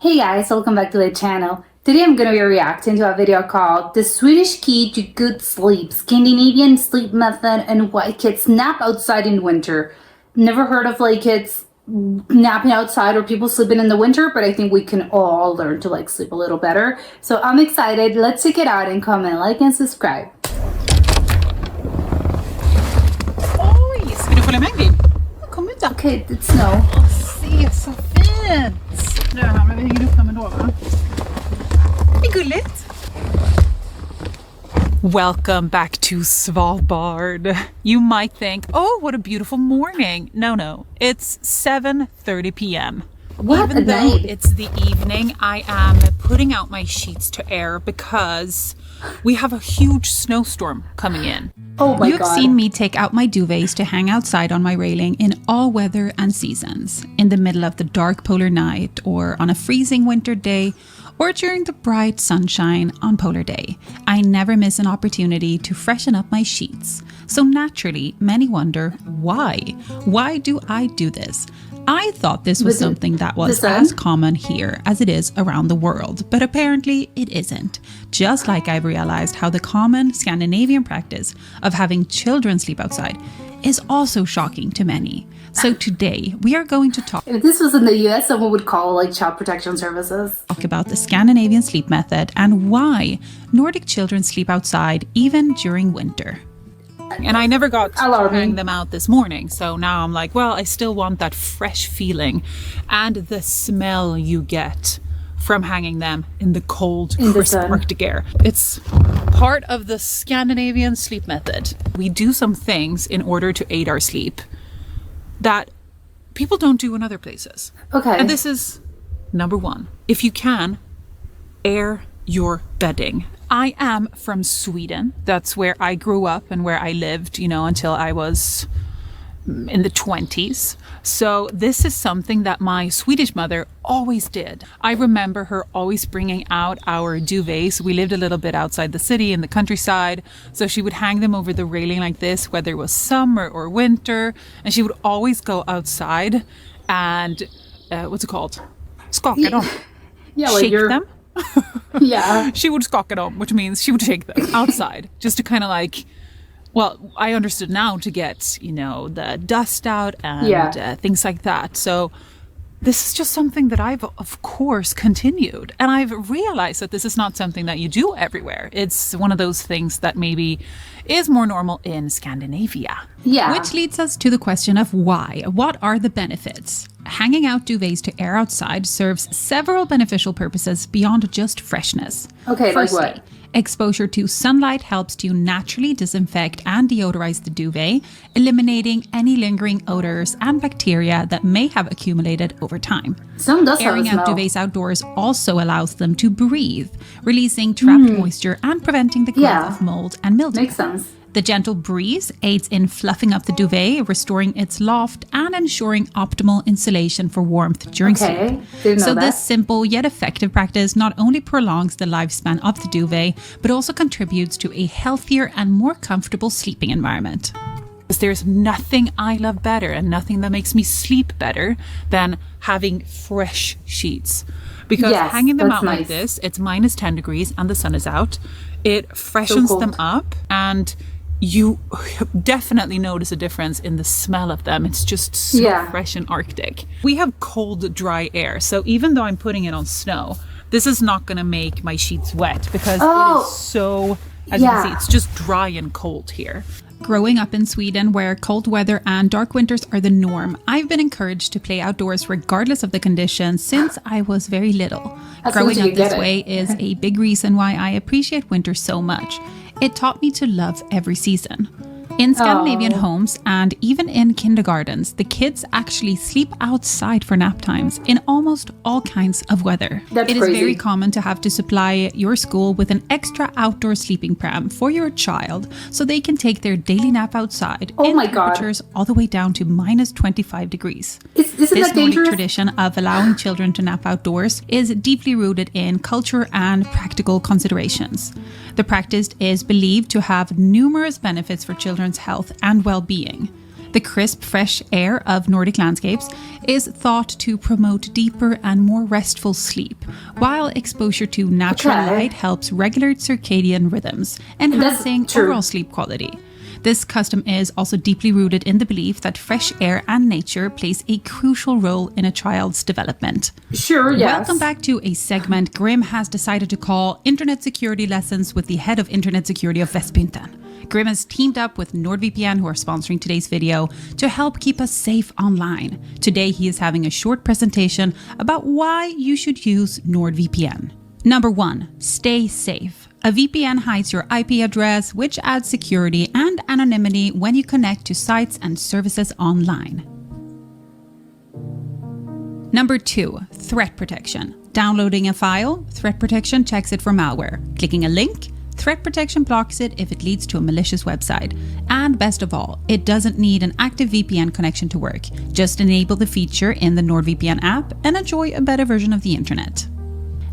Hey guys, welcome back to the channel. Today I'm going to be reacting to a video called The Swedish Key to Good Sleep, Scandinavian Sleep Method and Why Kids Nap Outside in Winter. Never heard of kids napping outside or people sleeping in the winter, but I think we can all learn to sleep a little better. So I'm excited. Let's check it out and comment, like and subscribe. Oj, ska du följa med Gry? Kom ut då. Okay, it's snow. Se så fint. Nu här, men vi hänger upp dem ändå, va? Det är gulligt. Welcome back to Svalbard. You might think, oh, what a beautiful morning. No, it's 7:30 p.m. Even though it's the evening, I am putting out my sheets to air because we have a huge snowstorm coming in. Oh my God. You've seen me take out my duvets to hang outside on my railing in all weather and seasons, in the middle of the dark polar night, or on a freezing winter day, or during the bright sunshine on polar day. I never miss an opportunity to freshen up my sheets. So naturally, many wonder, why? Why do I do this? I thought this was something that was as common here as it is around the world, but apparently it isn't. Just like I've realized how the common Scandinavian practice of having children sleep outside is also shocking to many. So today we are going to talk. If this was in the US, someone would call Child Protection Services. Talk about the Scandinavian sleep method and why Nordic children sleep outside even during winter. And I never got to hang them out this morning. So now I'm like, well, I still want that fresh feeling and the smell you get from hanging them in the cold, crisp Arctic air. It's part of the Scandinavian sleep method. We do some things in order to aid our sleep that people don't do in other places. Okay. And this is number one. If you can, air your bedding. I am from Sweden. That's where I grew up and where I lived, until I was in the 20s. So this is something that my Swedish mother always did. I remember her always bringing out our duvets. We lived a little bit outside the city in the countryside. So she would hang them over the railing like this, whether it was summer or winter. And she would always go outside and, what's it called? Skaka dem. Yeah, shake them. Yeah. She would skaka dem, which means she would shake them outside just to kind of I understood now, to get, the dust out and things like that. So this is just something that I've, of course, continued. And I've realized that this is not something that you do everywhere. It's one of those things that maybe is more normal in Scandinavia. Yeah. Which leads us to the question of why. What are the benefits? Hanging out duvets to air outside serves several beneficial purposes beyond just freshness. Okay, Firstly, like what? Exposure to sunlight helps to naturally disinfect and deodorize the duvet, eliminating any lingering odors and bacteria that may have accumulated over time. Some does Airing have a out smell. duvets outdoors also allows them to breathe, releasing trapped moisture and preventing the growth of mold and mildew. Makes sense. The gentle breeze aids in fluffing up the duvet, restoring its loft, and ensuring optimal insulation for warmth during sleep. Didn't know So that. this simple yet effective practice not only prolongs the lifespan of the duvet, but also contributes to a healthier and more comfortable sleeping environment. There's nothing I love better and nothing that makes me sleep better than having fresh sheets. Because hanging them out like this, it's minus 10 degrees and the sun is out. It freshens them up, and you definitely notice a difference in the smell of them. It's just so fresh and Arctic. We have cold, dry air. So even though I'm putting it on snow, this is not going to make my sheets wet because it is so, as you can see, it's just dry and cold here. Growing up in Sweden, where cold weather and dark winters are the norm, I've been encouraged to play outdoors regardless of the conditions since I was very little. Growing up this way is a big reason why I appreciate winter so much. It taught me to love every season. In Scandinavian homes and even in kindergartens, the kids actually sleep outside for nap times in almost all kinds of weather. It is very common to have to supply your school with an extra outdoor sleeping pram for your child so they can take their daily nap outside in temperatures all the way down to minus 25 degrees. This Nordic tradition of allowing children to nap outdoors is deeply rooted in culture and practical considerations. The practice is believed to have numerous benefits for children's health and well-being. The crisp, fresh air of Nordic landscapes is thought to promote deeper and more restful sleep, while exposure to natural light helps regulate circadian rhythms, enhancing overall sleep quality. This custom is also deeply rooted in the belief that fresh air and nature plays a crucial role in a child's development. Sure, yes. Welcome back to a segment Grim has decided to call Internet Security Lessons with the head of Internet Security of Vestpynten. Grim has teamed up with NordVPN, who are sponsoring today's video, to help keep us safe online. Today, he is having a short presentation about why you should use NordVPN. Number 1, stay safe. A VPN hides your IP address, which adds security and anonymity when you connect to sites and services online. Number 2, threat protection. Downloading a file, threat protection checks it for malware. Clicking a link, threat protection blocks it if it leads to a malicious website. And best of all, it doesn't need an active VPN connection to work. Just enable the feature in the NordVPN app and enjoy a better version of the internet.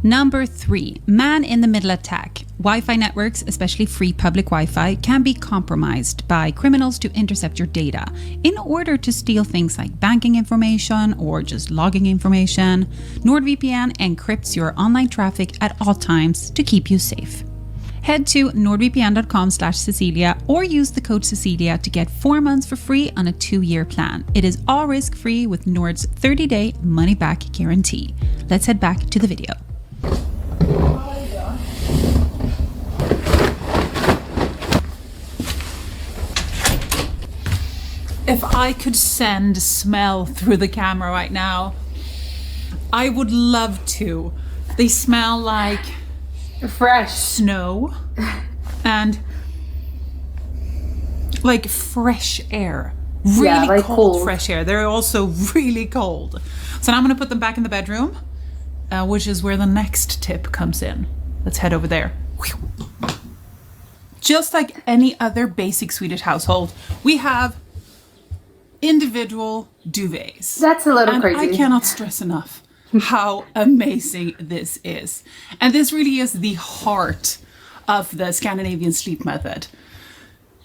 Number 3, man-in-the-middle attack. Wi-Fi networks, especially free public Wi-Fi, can be compromised by criminals to intercept your data in order to steal things like banking information or just logging information. NordVPN encrypts your online traffic at all times to keep you safe. Head to nordvpn.com/Cecilia or use the code Cecilia to get 4 months for free on a 2-year plan. It is all risk-free with Nord's 30-day money-back guarantee. Let's head back to the video. If I could send smell through the camera right now, I would love to. They smell like fresh snow and like fresh air. Really cold fresh air. They're also really cold. So now I'm going to put them back in the bedroom, which is where the next tip comes in. Let's head over there. Just like any other basic Swedish household, we have individual duvets. That's a little crazy. I cannot stress enough how amazing this is. And this really is the heart of the Scandinavian Sleep Method.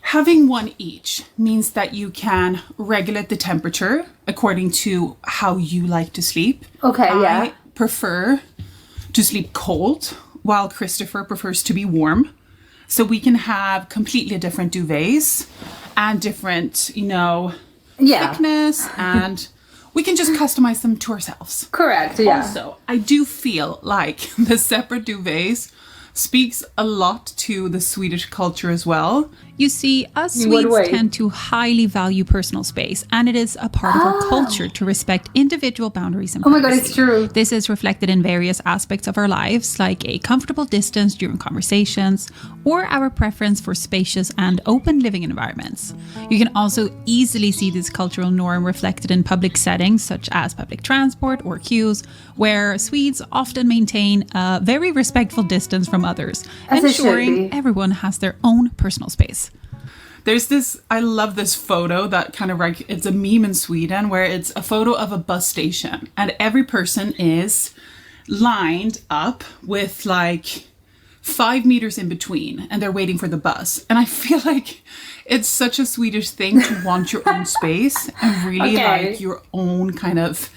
Having one each means that you can regulate the temperature according to how you like to sleep. Okay, yeah. I prefer to sleep cold, while Christopher prefers to be warm. So we can have completely different duvets and different, thickness, and we can just customize them to ourselves. Correct, yeah. Also, I do feel like the separate duvets speaks a lot to the Swedish culture as well. You see, us Swedes tend to highly value personal space, and it is a part of our culture to respect individual boundaries and privacy. Oh my God, it's true. This is reflected in various aspects of our lives, like a comfortable distance during conversations, or our preference for spacious and open living environments. You can also easily see this cultural norm reflected in public settings, such as public transport or queues, where Swedes often maintain a very respectful distance from others, ensuring everyone has their own personal space. There's this, I love this photo that kind of like, it's a meme in Sweden where it's a photo of a bus station and every person is lined up with like 5 meters in between and they're waiting for the bus. And I feel like it's such a Swedish thing to want your own space and really like your own kind of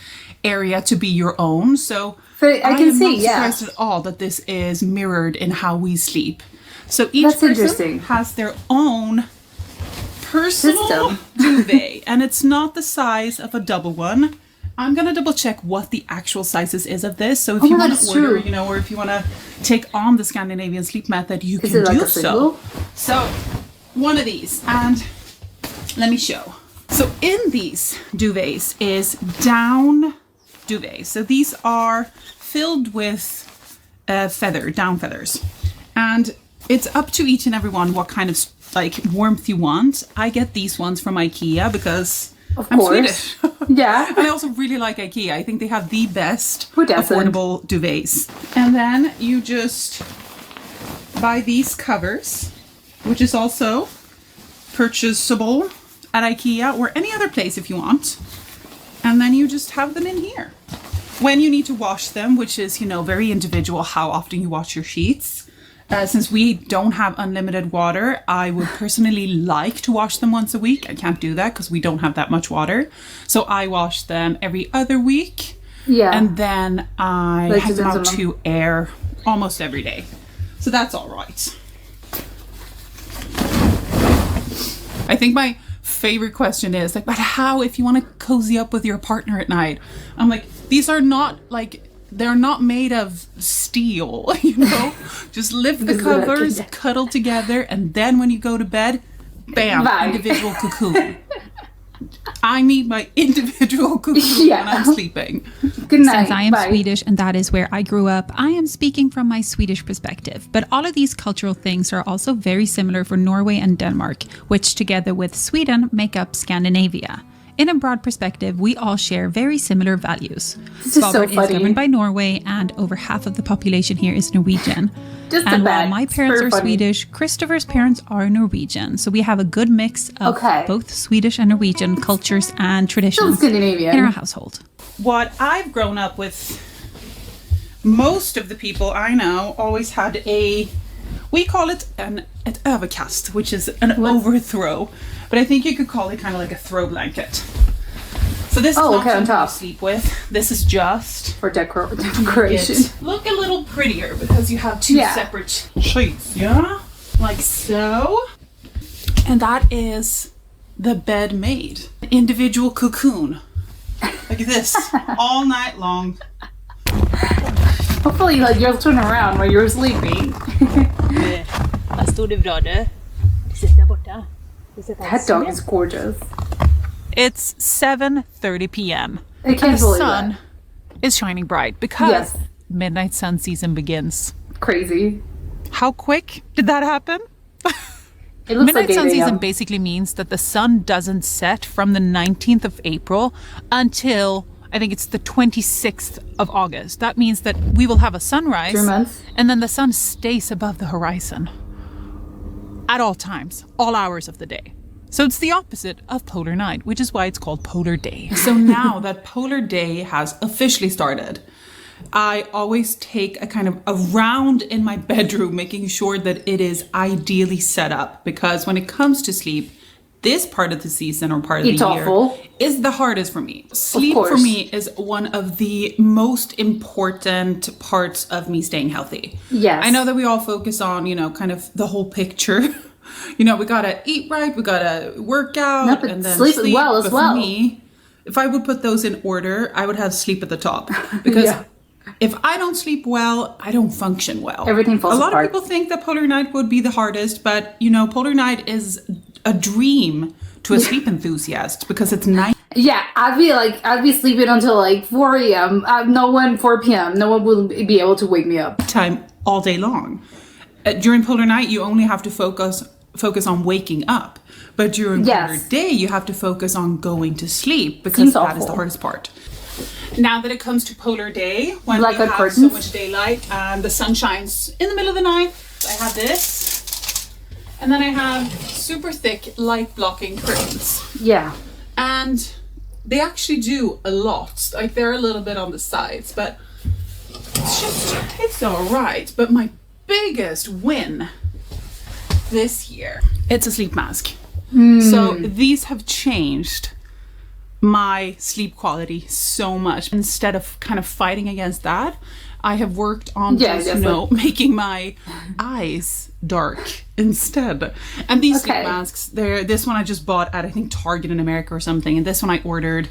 area to be your own. So I can see, not surprised at all that this is mirrored in how we sleep. So each person has their own personal duvet, and it's not the size of a double one. I'm gonna double check what the actual sizes is of this. So if you want to order, or if you want to take on the Scandinavian Sleep Method, you can do so. So one of these, and let me show. So in these duvets is down duvets. So these are filled with down feathers, and it's up to each and every one what kind of like warmth you want. I get these ones from IKEA because I'm Swedish. Yeah. And I also really like IKEA. I think they have the best affordable duvets. And then you just buy these covers, which is also purchasable at IKEA or any other place if you want. And then you just have them in here. When you need to wash them, which is, very individual how often you wash your sheets, Since we don't have unlimited water, I would personally like to wash them once a week. I can't do that because we don't have that much water. So I wash them every other week. Yeah. And then I have them out to air almost every day. So that's all right. I think my favorite question is like, but how if you want to cozy up with your partner at night? I'm like, these are not like, they're not made of steel, you know? Just lift the covers, cuddle together, and then when you go to bed, bam, individual cocoon. I need my individual cocoon when I'm sleeping. Good night. Since I am Swedish and that is where I grew up, I am speaking from my Swedish perspective. But all of these cultural things are also very similar for Norway and Denmark, which together with Sweden make up Scandinavia. In a broad perspective, we all share very similar values. Svalbard is governed by Norway, and over half of the population here is Norwegian. And while my parents are Swedish, Christopher's parents are Norwegian. So we have a good mix of both Swedish and Norwegian cultures and traditions in our household. What I've grown up with, most of the people I know always had we call it an överkast, which is an overthrow. But I think you could call it kind of like a throw blanket. So this is not something you sleep with. This is just for decoration. Look a little prettier because you have two separate sheets, yeah? Like so. And that is the bed made. Individual cocoon. Like this. All night long. Hopefully like you'll turn around while you're sleeping. Vad står det bra du? Precis där borta. That dog is gorgeous. It's 7:30 p.m. I can't believe the sun is shining bright because midnight sun season begins. Crazy. How quick did that happen? It looks midnight like sun season basically means that the sun doesn't set from the 19th of April until I think it's the 26th of August. That means that we will have a sunrise 3 months. And then the sun stays above the horizon at all times, all hours of the day. So it's the opposite of polar night, which is why it's called polar day. So now that polar day has officially started, I always take a kind of a round in my bedroom, making sure that it is ideally set up. Because when it comes to sleep, this part of the season or part of the year is the hardest for me. Sleep for me is one of the most important parts of me staying healthy. Yes. I know that we all focus on, you know, kind of the whole picture. You know, we gotta eat right, we gotta work out, and then sleep well as well. For me, if I would put those in order, I would have sleep at the top. Because if I don't sleep well, I don't function well. Everything falls apart. A lot of people think that polar night would be the hardest, but, you know, polar night is a dream to a sleep enthusiast because it's night. Yeah, I'd be sleeping until like 4 a.m. 4 p.m. No one will be able to wake me up. Time all day long. During polar night, you only have to focus on waking up. But during polar day, you have to focus on going to sleep because that is the hardest part. Now that it comes to polar day, when we have so much daylight and the sun shines in the middle of the night, I have this. And then I have super thick light blocking curtains. Yeah. And they actually do a lot. Like they're a little bit on the sides, but it's all right. But my biggest win this year, it's a sleep mask. So these have changed my sleep quality so much. Instead of kind of fighting against that, I have worked on making my eyes dark instead. And these sleep masks, this one I just bought at I think Target in America or something, and this one I ordered.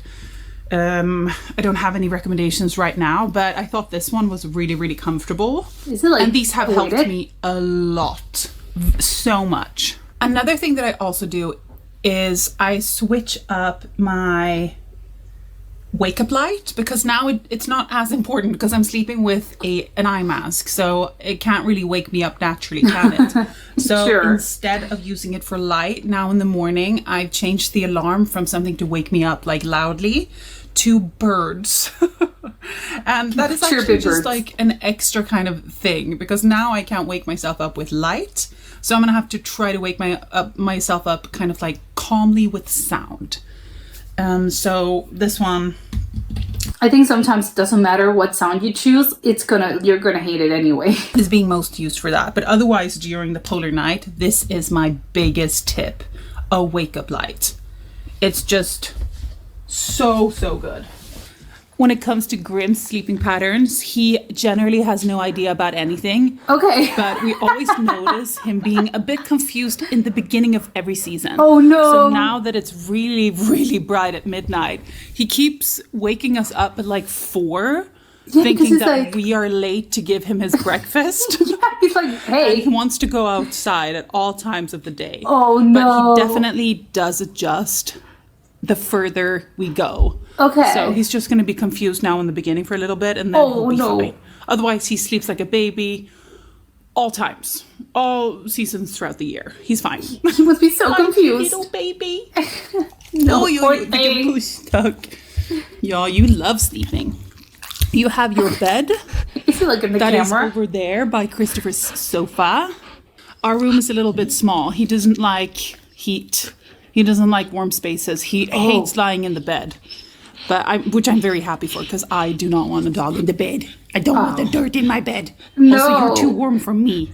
I don't have any recommendations right now, but I thought this one was really, really comfortable. Is it like and these have helped me a lot, so much. Another thing that I also do is I switch up my wake up light because now it's not as important because I'm sleeping with an eye mask, so it can't really wake me up naturally, can it? So instead of using it for light, now in the morning I've changed the alarm from something to wake me up like loudly to birds. And that is actually just like an extra kind of thing because now I can't wake myself up with light, so I'm gonna have to try to wake myself up kind of like calmly with sound. So this one I think sometimes it doesn't matter what sound you choose, you're gonna hate it anyway. Is being most used for that. But otherwise, during the polar night, this is my biggest tip. A wake-up light. It's just so good. When it comes to Grimm's sleeping patterns, he generally has no idea about anything. Okay. But we always notice him being a bit confused in the beginning of every season. Oh no. So now that it's really bright at midnight, he keeps waking us up at like 4, thinking that like, we are late to give him his breakfast. Yeah, he's like, hey. And he wants to go outside at all times of the day. Oh no. But he definitely does adjust the further we go. Okay. So he's just going to be confused now in the beginning for a little bit, and then he'll be fine. Otherwise, he sleeps like a baby all times, all seasons throughout the year. He's fine. He must be so confused. Little baby. No, you get stuck. Yeah, you love sleeping. You have your bed. Is he looking at the camera? That is over there by Christopher's sofa. Our room is a little bit small. He doesn't like heat. He doesn't like warm spaces. He hates lying in the bed. Which I'm very happy for, because I do not want a dog in the bed. I don't want the dirt in my bed. No. Also, you're too warm for me.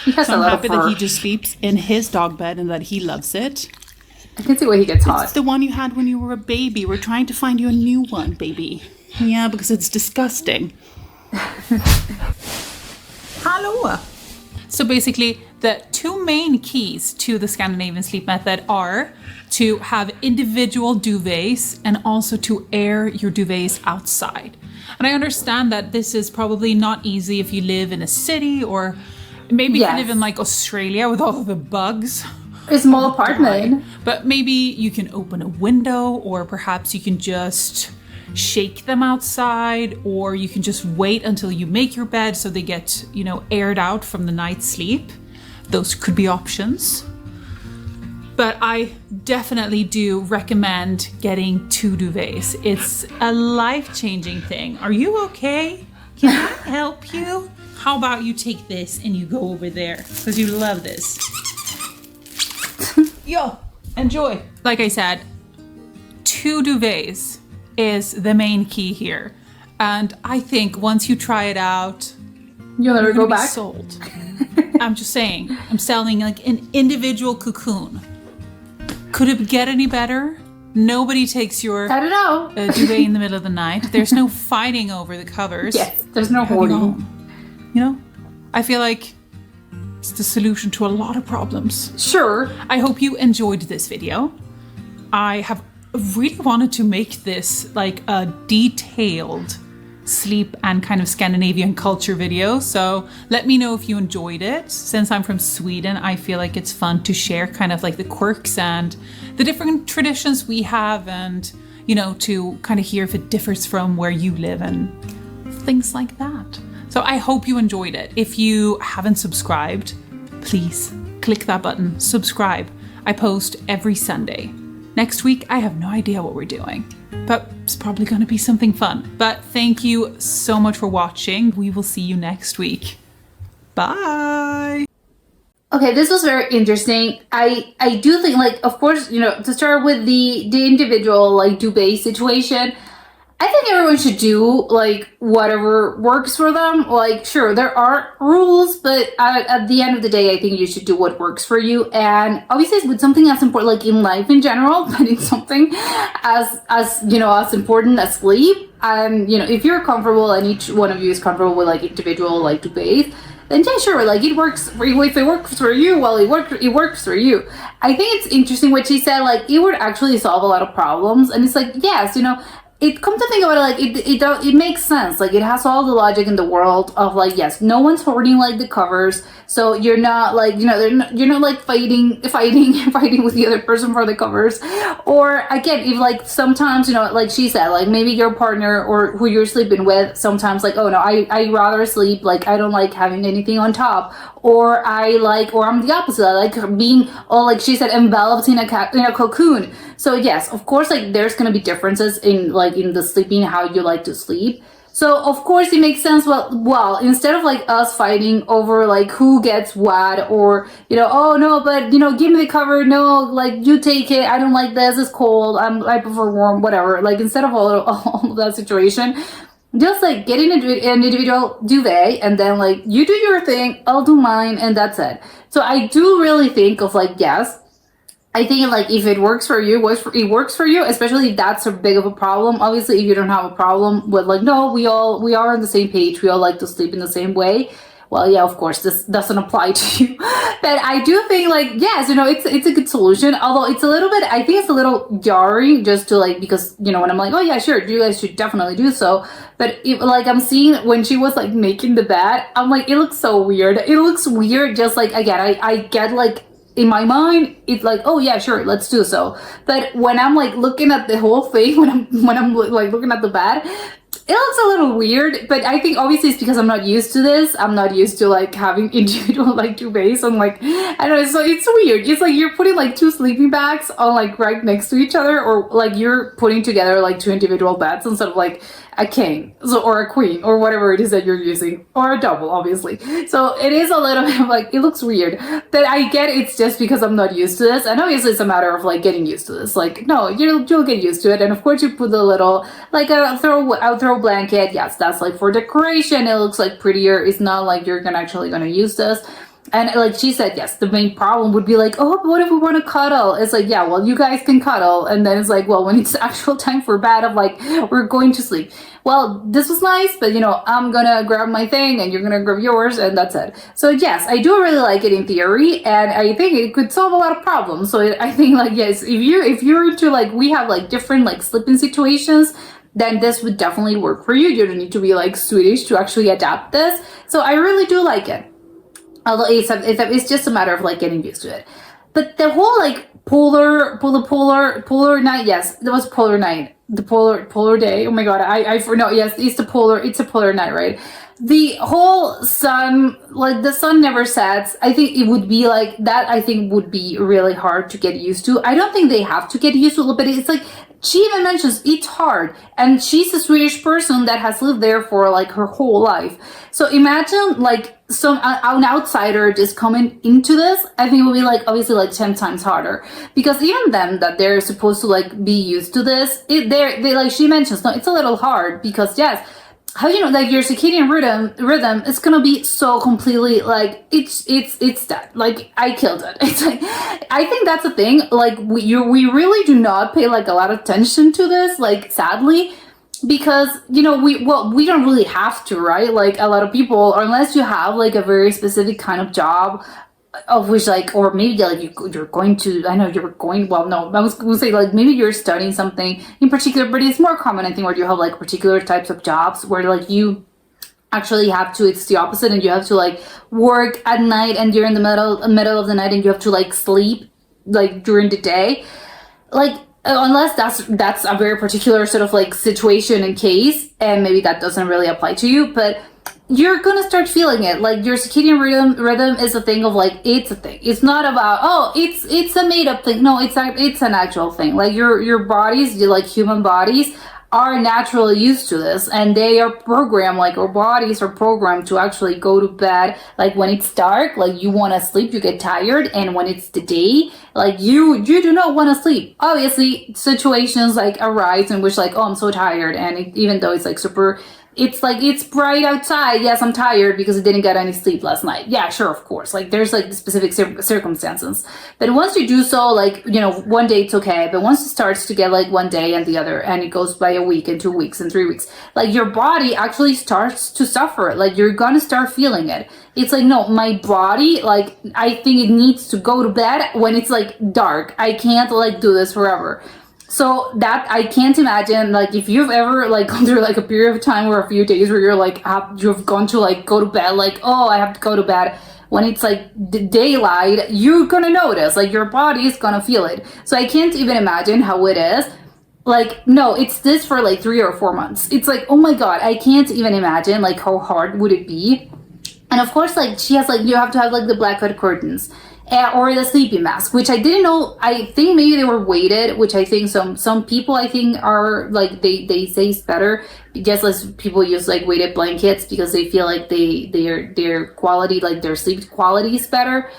He has so a I'm lot happy of fur. that he just sleeps in his dog bed and that he loves it. I can see why he gets hot. It's the one you had when you were a baby. We're trying to find you a new one, baby. Yeah, because it's disgusting. Hello. So basically, the 2 main keys to the Scandinavian Sleep Method are to have individual duvets and also to air your duvets outside. And I understand that this is probably not easy if you live in a city, or maybe if you live in like Australia with all of the bugs. A small apartment. But maybe you can open a window, or perhaps you can just shake them outside, or you can just wait until you make your bed so they get, aired out from the night's sleep. Those could be options. But I definitely do recommend getting 2 duvets. It's a life-changing thing. Are you okay? Can I help you? How about you take this and you go over there, because you love this. Yo, enjoy. Like I said, 2 duvets is the main key here. And I think once you try it out, you'll never go be back. Sold. I'm just saying, I'm selling like an individual cocoon. Could it get any better? Nobody takes your I don't know. duvet in the middle of the night. There's no fighting over the covers. Yes, there's no hoarding. I feel like it's the solution to a lot of problems. Sure. I hope you enjoyed this video. I have really wanted to make this like a detailed sleep and kind of Scandinavian culture video, so let me know if you enjoyed it. Since I'm from Sweden, I feel like it's fun to share kind of like the quirks and the different traditions we have, and to kind of hear if it differs from where you live and things like that. So I hope you enjoyed it. If you haven't subscribed, please click that button, subscribe. I post every Sunday. Next week, I have no idea what we're doing, but it's probably going to be something fun. But thank you so much for watching. We will see you next week. Bye. Okay, this was very interesting. I do think, like, of course, to start with the individual, like, duvet situation, I think everyone should do, like, whatever works for them. Like, sure, there are rules, but at the end of the day, I think you should do what works for you. And obviously, with something as important, like in life in general, but in something as important as sleep, if you're comfortable and each one of you is comfortable with, like, individual, like, duvets, then yeah, sure, like, it works for you. If it works for you, well, it works for you. I think it's interesting what she said, like, it would actually solve a lot of problems. And it's like, yes, it come to think about it, like it makes sense. Like, it has all the logic in the world of, like, yes, no one's hoarding, like, the covers, so you're not, like, you're not like fighting with the other person for the covers. Or again, if, like, sometimes, like she said, like, maybe your partner or who you're sleeping with sometimes, like, oh no, I rather sleep, like, I don't like having anything on top, or I'm the opposite, I like being all, like she said, enveloped in a cocoon. So yes, of course, like, there's gonna be differences in the sleeping, how you like to sleep. So of course it makes sense. Well, instead of like us fighting over like who gets what, or oh no, but give me the cover. No, like you take it. I don't like this. It's cold. I prefer warm. Whatever. Like instead of all of that situation, just like get an individual duvet, and then like you do your thing, I'll do mine, and that's it. So I do really think of like, yes, I think like if it works for you, it works for you, especially if that's a big of a problem. Obviously, if you don't have a problem with like, no, we are on the same page, we all like to sleep in the same way. Well, yeah, of course, this doesn't apply to you. But I do think like, yes, it's a good solution. Although it's a little bit, I think it's a little jarring just to like, because, when I'm like, oh yeah, sure, you guys should definitely do so. But like I'm seeing when she was like making the bed, I'm like, it looks so weird. It looks weird. Just like, again, I get like, in my mind, it's like, oh yeah, sure, let's do so. But when I'm like looking at the whole thing, when I'm like looking at the bed, it looks a little weird. But I think obviously it's because I'm not used to this. I'm not used to like having individual like duvets. I'm like, I don't know, so it's weird. It's like you're putting like two sleeping bags on like right next to each other, or like you're putting together like two individual beds instead of like a king, or a queen, or whatever it is that you're using, or a double, obviously. So it is a little bit of like, it looks weird. But I get it's just because I'm not used to this, and obviously it's a matter of like getting used to this. Like, no, you'll get used to it. And of course you put the little like a throw blanket. Yes, that's like for decoration. It looks like prettier. It's not like you're actually gonna use this. And like she said, yes, the main problem would be like, oh, but what if we want to cuddle? It's like, yeah, well, you guys can cuddle. And then it's like, well, when it's actual time for bed, I'm like, we're going to sleep. Well, this was nice, but I'm gonna grab my thing and you're gonna grab yours, and that's it. So yes, I do really like it in theory, and I think it could solve a lot of problems. So I think like, yes, if you're into like, we have like different like sleeping situations, then this would definitely work for you. You don't need to be like Swedish to actually adapt this. So I really do like it. Although it's just a matter of like getting used to it. But the whole like polar night, yes, there was polar night, the polar day. Oh my god, yes, it's a polar night, right? The whole sun, like the sun never sets. I think it would be like that. I think would be really hard to get used to. I don't think they have to get used to it, but it's like, she even mentions it's hard, and she's a Swedish person that has lived there for like her whole life. So imagine like an outsider just coming into this. I think it would be like obviously like 10 times harder, because even them that they're supposed to like be used to this, they like she mentions, no, it's a little hard because yes, how like your circadian rhythm is gonna be so completely like it's that like I killed it. It's like, I think that's the thing, like we really do not pay like a lot of attention to this, like sadly, because we don't really have to, right? Like a lot of people, unless you have like a very specific kind of job, of which like, or maybe like you're going to, I know you're going, well, no, I was going to say like maybe you're studying something in particular, but it's more common, I think, where you have like particular types of jobs where like you actually have to, it's the opposite, and you have to like work at night and you're in the middle of the night and you have to like sleep like during the day. Like, unless that's a very particular sort of like situation and case, and maybe that doesn't really apply to you, but you're gonna start feeling it. Like your circadian rhythm is a thing of like, it's a thing. It's not about, oh, it's a made up thing. No, it's an actual thing. Like your bodies, like human bodies, are naturally used to this, and they are programmed, like our bodies are programmed to actually go to bed like when it's dark, like you want to sleep, you get tired, and when it's the day, like you do not want to sleep. Obviously situations like arise in which like, oh, I'm so tired, and even though it's like super, it's like it's bright outside, yes, I'm tired because I didn't get any sleep last night. Yeah, sure, of course, like there's like specific circumstances, but once you do so, like one day it's okay, but once it starts to get like one day and the other, and it goes by a week and 2 weeks and 3 weeks, like your body actually starts to suffer. Like you're gonna start feeling it. It's like, no, my body, like I think it needs to go to bed when it's like dark. I can't like do this forever. So that I can't imagine, like if you've ever like gone through like a period of time or a few days where you're like you've gone to like go to bed, like, oh, I have to go to bed when it's like daylight, you're gonna notice, like your body is gonna feel it. So I can't even imagine how it is. Like, no, it's this for like 3 or 4 months. It's like, oh my god, I can't even imagine like how hard would it be. And of course, like she has like, you have to have like the black curtains. or the sleeping mask, which I didn't know. I think maybe they were weighted, which I think some people I think are like they say is better. Just as people use like weighted blankets because they feel like their quality, like their sleep quality is better.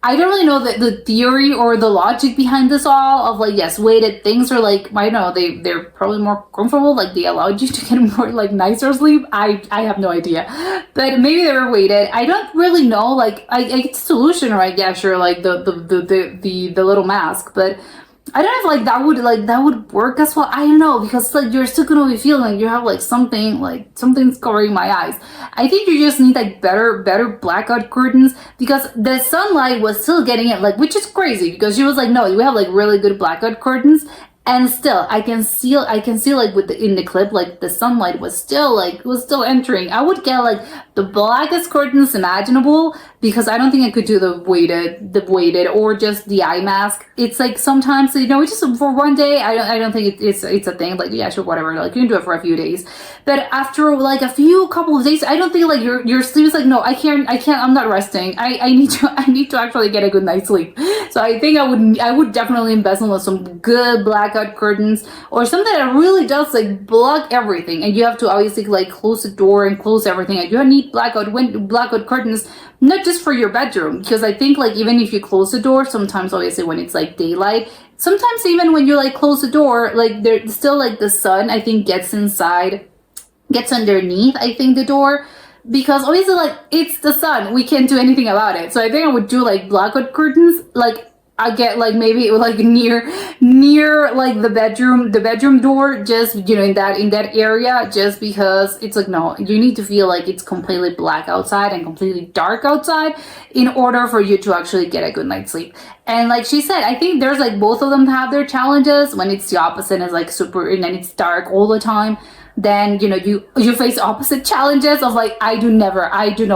I don't really know the theory or the logic behind this all of like, yes, weighted things are like, I don't know, they're probably more comfortable, like they allowed you to get more like nicer sleep. I have no idea, but maybe they were weighted. I don't really know, like I it's solution, right? Yeah, sure, like the little mask, but I don't know if that would work as well. I don't know, because like you're still gonna be feeling like you have like something's covering my eyes. I think you just need like better blackout curtains, because the sunlight was still getting it, like, which is crazy because she was like, no, you have like really good blackout curtains. And still, I can see like in the clip, like the sunlight was still entering. I would get like the blackest curtains imaginable, because I don't think I could do the weighted or just the eye mask. It's like sometimes, you know, just for one day, I don't think it's a thing. Like, yeah, sure, whatever. Like you can do it for a few days, but after like a couple of days, I don't think like your sleep is like, no, I can't. I'm not resting. I need to actually get a good night's sleep. So I think I would definitely invest in some good blackout curtains or something that really does like block everything, and you have to obviously like close the door and close everything, and you need blackout curtains, not just for your bedroom, because I think like even if you close the door, sometimes obviously when it's like daylight, sometimes even when you like close the door, like there's still like the sun, I think, gets underneath, I think, the door, because obviously like it's the sun, we can't do anything about it. So I think I would do like blackout curtains, like I get like maybe like near like the bedroom door, just, you know, in that area, just because it's like, no, you need to feel like it's completely black outside and completely dark outside in order for you to actually get a good night's sleep. And like she said, I think there's like both of them have their challenges. When it's the opposite, it's like super, and then it's dark all the time, then, you know, you face opposite challenges of like, I do not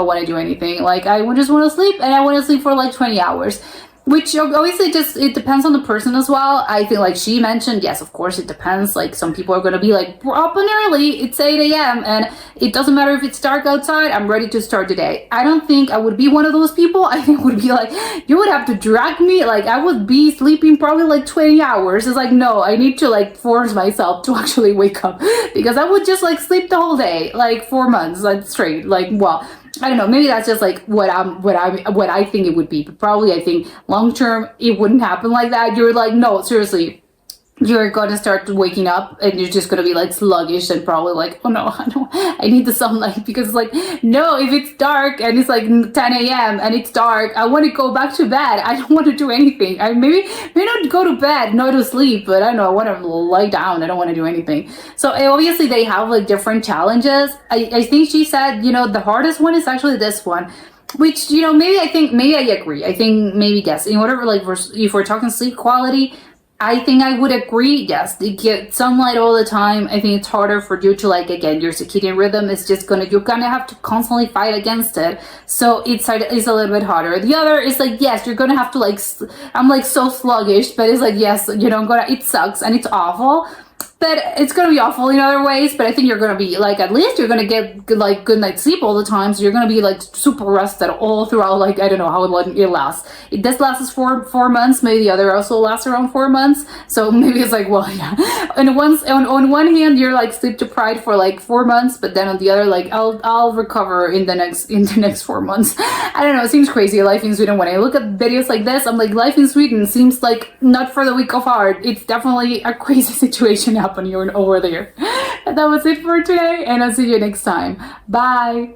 want to do anything. Like I just want to sleep, and I want to sleep for like 20 hours. Which obviously just, it depends on the person as well. I think like she mentioned, yes, of course it depends. Like some people are going to be like, we're up and early, it's 8 a.m. and it doesn't matter if it's dark outside, I'm ready to start the day. I don't think I would be one of those people. I think it would be like, you would have to drag me. Like I would be sleeping probably like 20 hours. It's like, no, I need to like force myself to actually wake up, because I would just like sleep the whole day, like 4 months like straight. Like, well, I don't know, maybe that's just like what I think it would be, but probably I think long term it wouldn't happen like that. You're like, no, seriously, you're gonna start waking up and you're just gonna be like sluggish and probably like, oh no, I need the sunlight, because it's like, no, if it's dark and it's like 10 a.m. and it's dark, I want to go back to bed. I don't want to do anything. I maybe not go to bed, not to sleep, but I don't know, I want to lie down. I don't want to do anything. So obviously they have like different challenges. I think she said, you know, the hardest one is actually this one, which, you know, maybe I agree. I think maybe, yes, in whatever, like if we're talking sleep quality, I think I would agree, yes, you get sunlight all the time. I think it's harder for you to like, again, your circadian rhythm is just you're gonna have to constantly fight against it. So it's a little bit harder. The other is like, yes, you're gonna have to like, I'm like so sluggish, but it's like, yes, you know, it sucks and it's awful. But it's going to be awful in other ways, but I think you're going to be like, at least you're going to get like good night's sleep all the time. So you're going to be like super rested all throughout, like, I don't know how long it lasts. This lasts 4 months. Maybe the other also lasts around 4 months. So maybe it's like, well, yeah. And on one hand, you're like sleep deprived for like 4 months, but then on the other, like I'll recover in the next 4 months. I don't know. It seems crazy. Life in Sweden. When I look at videos like this, I'm like, life in Sweden seems like not for the weak of heart. It's definitely a crazy situation happening over there. And that was it for today, and I'll see you next time. Bye.